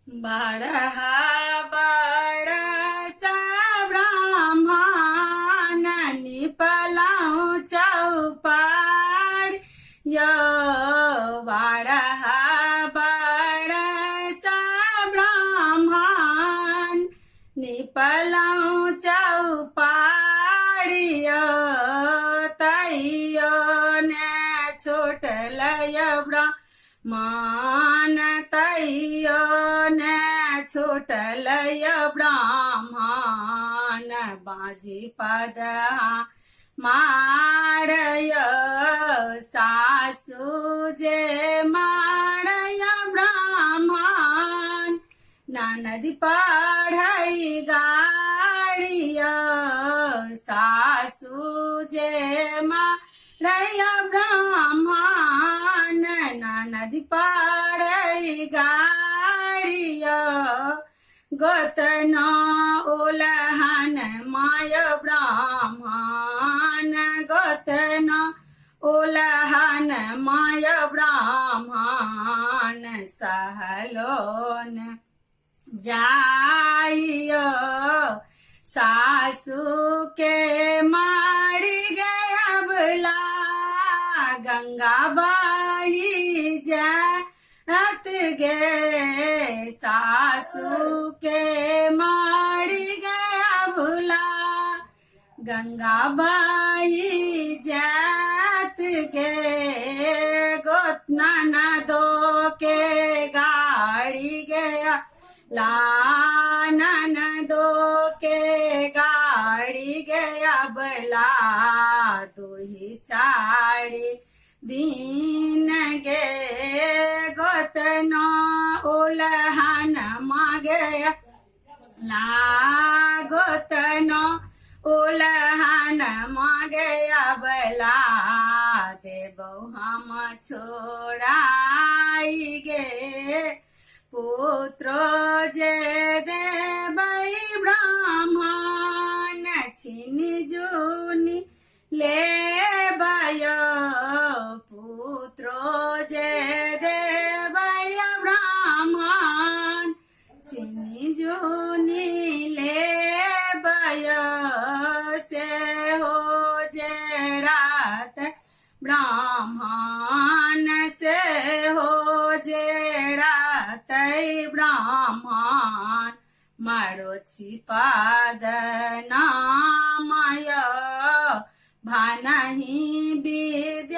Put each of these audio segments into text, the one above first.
बाळहा बाळसा ब्राह्मण निपलाऊ चौपाड य बाळहा बाळसा ब्राह्मण निपलाऊ चौपाड य तैयो ने छोटलय ब्राह्मण तैयो ने छोटलय ब्राह्मण बाजी पद माडय सासू जे माडय ब्राह्मण ननदी पढ़ई गाड़िय सासू जे माडय ब्राह्मण ननदी पढ़ई गाड़िय गोतन ओलहन माय ब्राह्मण गोतन ओलहन माय ब्राह्मण सहलोन जाइय सासू के मारी गया बला गंगा बाई जात गे सासू के मारी गया भुला गंगा बाई जात गे गोतना न दो के गाड़ी गया लानन दो के गाड़ी गया बला दो ही चारी दिन गे गोतना ओलहन मागया ला गोतना ओलहन मागया बला देबो हम छोड़ाई गे पुत्र जे देबै ब्राह्मण छिनि जुनि लेबै पुत्र जे देबै ब्राह्मण छिनि जुनि लेबै से हो जे रात ब्राह्मण से हो जे तै ब्राह्मण मारो छिपाद नामय भानहि विद्यापति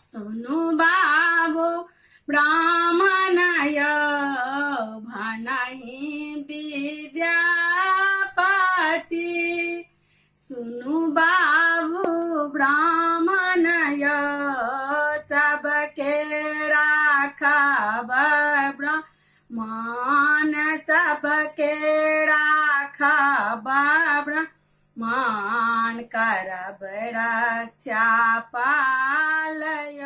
सुनु बाबू ब्राह्मणय भानहि विद्यापति सुनु बाबू ब्राह्मणय सबके राखब ब्राह्मण सबके राखब ब्राह्मण करब रक्षा पालय।